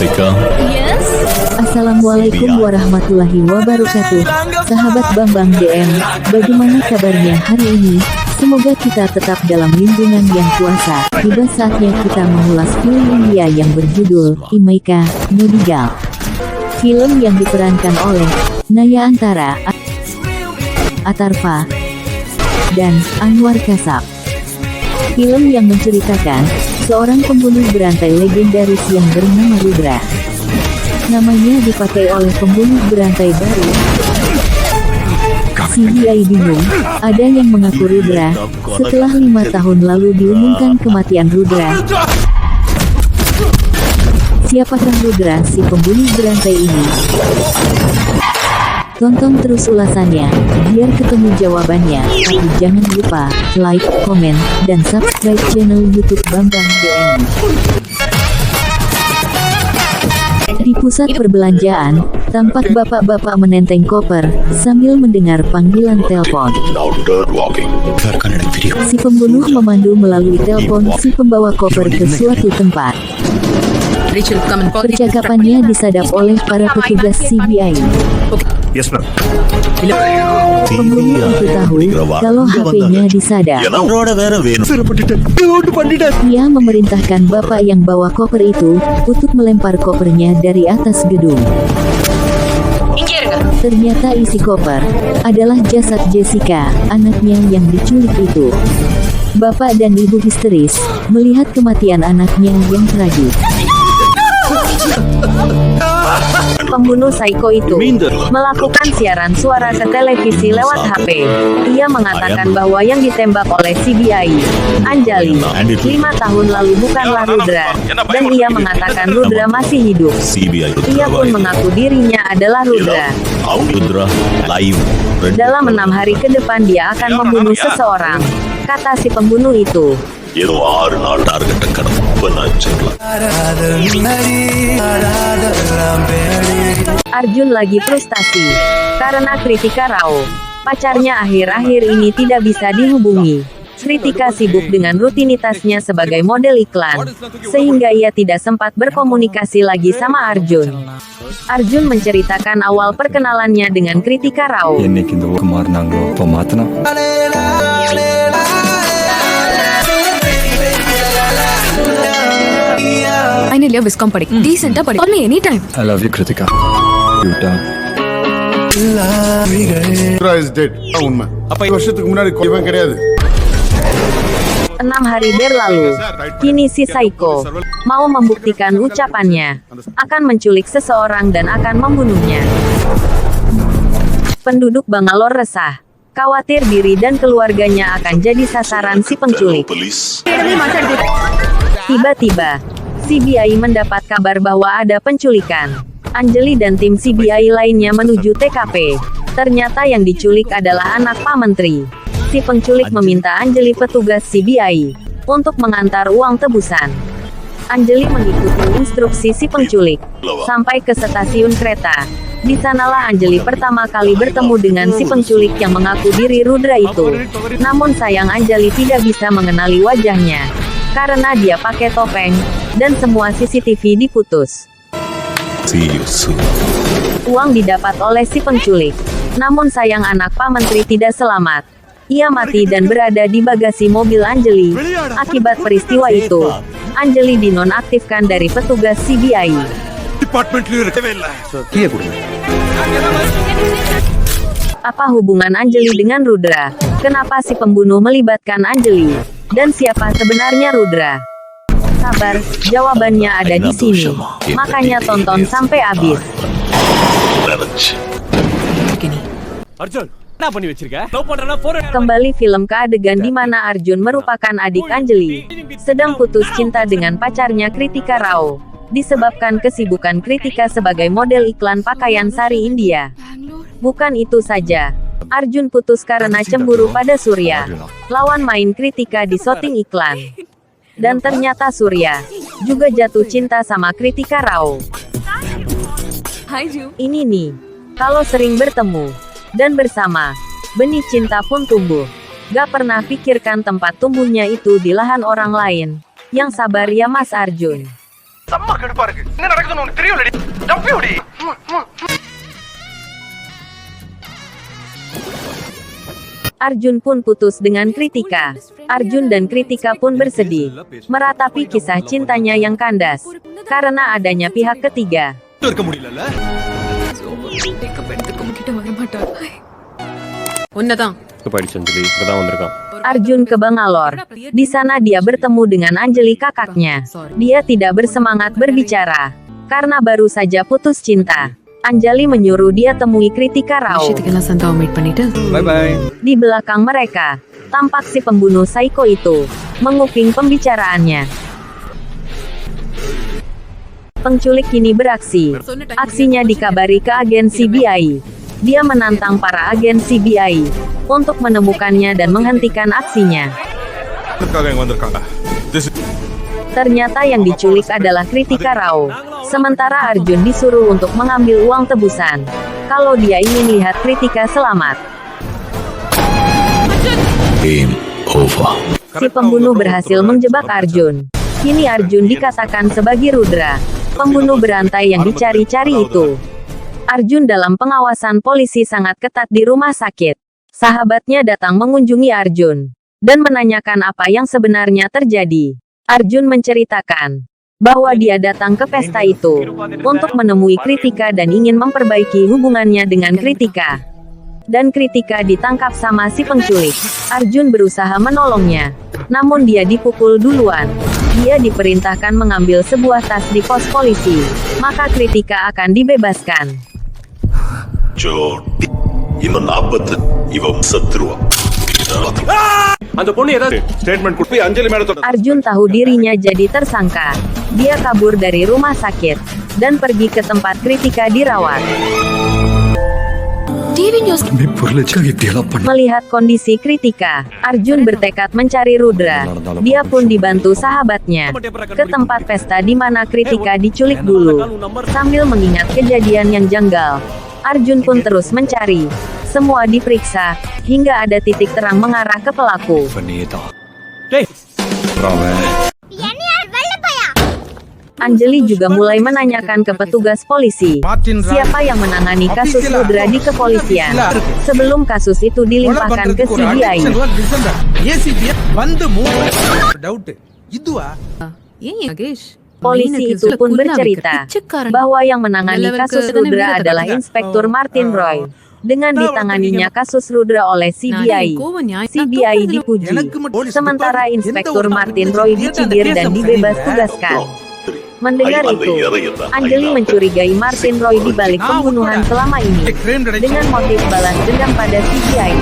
Jessica. Yes. Assalamualaikum warahmatullahi wabarakatuh. Sahabat Bambang DM, bagaimana kabarnya hari ini? Semoga kita tetap dalam lindungan yang kuasa. Tiba saatnya kita mengulas film India yang berjudul Imaika Medigal. Film yang diperankan oleh Naya Antara, Atarfa, dan Anwar Kasab. Film yang menceritakan seorang pembunuh berantai legendaris yang bernama Rudra. Namanya dipakai oleh pembunuh berantai baru. CBI bingung, ada yang mengaku Rudra. Setelah 5 tahun lalu diumumkan kematian Rudra. Siapakah Rudra si pembunuh berantai ini? Tonton terus ulasannya, biar ketemu jawabannya. Tapi jangan lupa like, komen, dan subscribe channel YouTube Bambang DM. Di pusat perbelanjaan, tampak bapak-bapak menenteng koper sambil mendengar panggilan telepon. Si pembunuh memandu melalui telepon si pembawa koper ke suatu tempat. Percakapannya disadap oleh para petugas CBI. Yes, ma'am. Pembunuh itu tahu kalau HP-nya disadap. Ia memerintahkan bapak yang bawa koper itu untuk melempar kopernya dari atas gedung. Ternyata isi koper adalah jasad Jessica, anaknya yang diculik itu. Bapak dan ibu histeris melihat kematian anaknya yang tragis. Pembunuh psycho itu melakukan siaran suara ke televisi lewat HP. Ia mengatakan bahwa yang ditembak oleh CBI, Anjali, 5 tahun lalu bukanlah Rudra. Dan ia mengatakan Rudra masih hidup. Ia pun mengaku dirinya adalah Rudra. Dalam 6 hari ke depan dia akan membunuh seseorang, kata si pembunuh itu. Arjun lagi frustasi karena Kritika Rao, pacarnya akhir-akhir ini tidak bisa dihubungi. Kritika sibuk dengan rutinitasnya sebagai model iklan, sehingga ia tidak sempat berkomunikasi lagi sama Arjun. Arjun menceritakan awal perkenalannya dengan Kritika Rao. Finally, a Viscom padi. Decent, padi. Call me anytime. I love you, Kritika. Rudra is dead. உண்மை. அப்ப வருஷத்துக்கு முன்னாடி இவன் கிடையாது. 6 hari berlalu, kini si Psycho mau membuktikan ucapannya, akan menculik seseorang dan akan membunuhnya. Penduduk Bangalore resah, khawatir diri dan keluarganya akan jadi sasaran si penculik. Tiba-tiba, CBI mendapat kabar bahwa ada penculikan. Anjali dan tim CBI lainnya menuju TKP. Ternyata yang diculik adalah anak Pak Menteri. Si penculik meminta Anjali petugas CBI untuk mengantar uang tebusan. Anjali mengikuti instruksi si penculik sampai ke stasiun kereta. Di sanalah Anjali pertama kali bertemu dengan si penculik yang mengaku diri Rudra itu. Namun sayang Anjali tidak bisa mengenali wajahnya karena dia pakai topeng dan semua CCTV diputus. Uang didapat oleh si penculik. Namun sayang anak Pak Menteri tidak selamat. Ia mati dan berada di bagasi mobil Anjali. Akibat peristiwa itu, Anjali dinonaktifkan dari petugas CBI. Apa hubungan Anjali dengan Rudra? Kenapa si pembunuh melibatkan Anjali? Dan siapa sebenarnya Rudra? Sabar, jawabannya ada di sini. Makanya tonton sampai habis. Kembali film ke adegan di mana Arjun merupakan adik Anjali, sedang putus cinta dengan pacarnya Kritika Rao, disebabkan kesibukan Kritika sebagai model iklan pakaian sari India. Bukan itu saja, Arjun putus karena cemburu pada Surya, lawan main Kritika di syuting iklan. Dan ternyata Surya juga jatuh cinta sama Kritika Rao. Ini nih, kalau sering bertemu dan bersama, benih cinta pun tumbuh. Gak pernah pikirkan tempat tumbuhnya itu di lahan orang lain. Yang sabar ya Mas Arjun. செம்ம கடுப்பா இருக்கு. என்ன நடக்குதுன்னு உனக்கு தெரியலடி. டப்பி ஓடி. Arjun pun putus dengan Kritika. Arjun dan Kritika pun bersedih, meratapi kisah cintanya yang kandas, karena adanya pihak ketiga. இருக்க முடியலல. உன்னதான் போயிடுச்சு அஞ்சலி இப்பதான் வந்திருக்கான் Arjun ke Bangalore. Di sana dia bertemu dengan Anjali kakaknya. Dia tidak bersemangat berbicara, karena baru saja putus cinta. Anjali menyuruh dia temui Kritika Rao. விஷயத்துக்கெல்லாம் சந்தாவை meet பண்ணிட்டு bye bye. Di belakang mereka, tampak si pembunuh psycho itu, menguping pembicaraannya. Penculik kini beraksi. Aksinya dikabari ke agen CBI. Dia menantang para agen CBI untuk menemukannya dan menghentikan aksinya. Ternyata yang diculik adalah Kritika Rao. Sementara Arjun disuruh untuk mengambil uang tebusan kalau dia ingin lihat Kritika selamat. Si pembunuh berhasil menjebak Arjun. Kini Arjun dikatakan sebagai Rudra, pembunuh berantai yang dicari-cari itu. Arjun dalam pengawasan polisi sangat ketat di rumah sakit. Sahabatnya datang mengunjungi Arjun dan menanyakan apa yang sebenarnya terjadi. Arjun menceritakan bahwa dia datang ke pesta itu untuk menemui Kritika dan ingin memperbaiki hubungannya dengan Kritika. Dan Kritika ditangkap sama si penculik. Arjun berusaha menolongnya, namun dia dipukul duluan. Dia diperintahkan mengambil sebuah tas di pos polisi, maka Kritika akan dibebaskan. அந்த பொண்ணு ஏதாவது ஸ்டேட்மெண்ட் கொடுத்து அஞ்சலி madam Arjun tahu dirinya jadi tersangka. Dia kabur dari rumah sakit dan pergi ke tempat Kritika dirawat. TV news Melihat kondisi Kritika, Arjun bertekad mencari Rudra. Dia pun dibantu sahabatnya ke tempat pesta di mana Kritika diculik dulu. Sambil mengingat kejadian yang janggal, Arjun pun terus mencari. Semua diperiksa, hingga ada titik terang mengarah ke pelaku. Anjali juga mulai menanyakan ke petugas polisi, siapa yang menangani kasus Rudra di kepolisian, sebelum kasus itu dilimpahkan ke CBI. Polisi itu pun bercerita bahwa yang menangani kasus Rudra adalah Inspektur Martin Roy. Dengan ditanganinya kasus Rudra oleh CBI, CBI dipuji. Sementara Inspektur Martin Roy dicibir dan dibebas tugaskan. Mendengar itu, Anjali mencurigai Martin Roy di balik pembunuhan selama ini, dengan motif balas dendam pada CBI.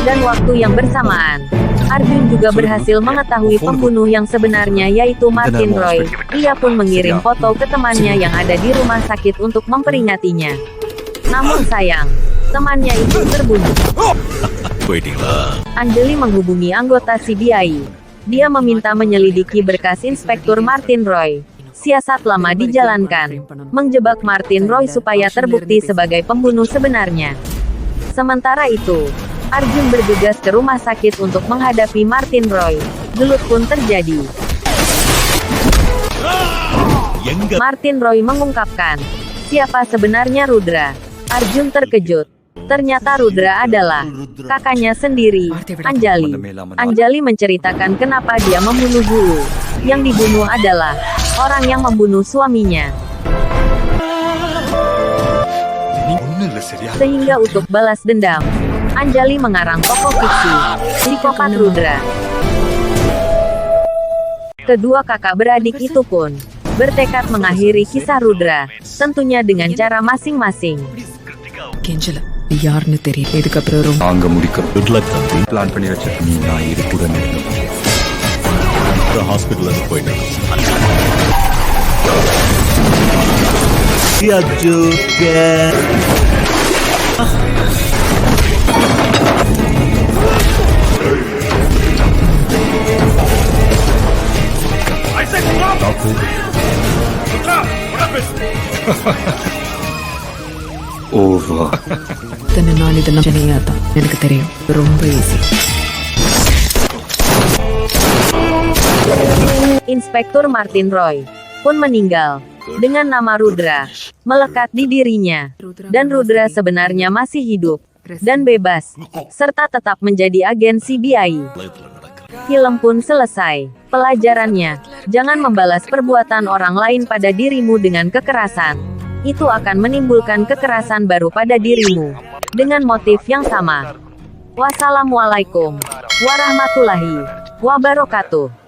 Dan waktu yang bersamaan, Arjun juga berhasil mengetahui pembunuh yang sebenarnya yaitu Martin Roy. Ia pun mengirim foto ke temannya yang ada di rumah sakit untuk memperingatinya. Namun sayang, temannya itu terbunuh. Anjali menghubungi anggota CBI. Dia meminta menyelidiki berkas Inspektur Martin Roy. Siasat lama dijalankan, menjebak Martin Roy supaya terbukti sebagai pembunuh sebenarnya. Sementara itu, Arjun bergegas ke rumah sakit untuk menghadapi Martin Roy. Gelut pun terjadi. Martin Roy mengungkapkan siapa sebenarnya Rudra. Arjun terkejut. Ternyata Rudra adalah kakaknya sendiri, Anjali. Anjali menceritakan kenapa dia membunuh dulu. Yang dibunuh adalah orang yang membunuh suaminya. Sehingga untuk balas dendam, Anjali mengarang tokoh fiksi, psikopat Rudra. Kedua kakak beradik itu pun bertekad mengakhiri kisah Rudra, tentunya dengan cara masing-masing. கெஞ்சல யாருன்னு தெரியல இதுக்கப்புறம் அங்க முடிக்க good luck தம்பி பிளான் பண்ணி வச்ச நீ நான் இருக்குடன் இருக்க ஹாஸ்பிடல்ல போயிட்டேன் ஓவர் தன்னை நான் இதெல்லாம் செய்யாதான் எனக்கு தெரியும் ரொம்ப easy Inspektur Martin Roy pun meninggal. Dengan nama Rudra melekat di dirinya. Dan Rudra sebenarnya masih hidup dan bebas, serta tetap menjadi agen CBI. Film pun selesai. Pelajarannya, jangan membalas perbuatan orang lain pada dirimu dengan kekerasan. Itu akan menimbulkan kekerasan baru pada dirimu, dengan motif yang sama. Wassalamualaikum warahmatullahi wabarakatuh.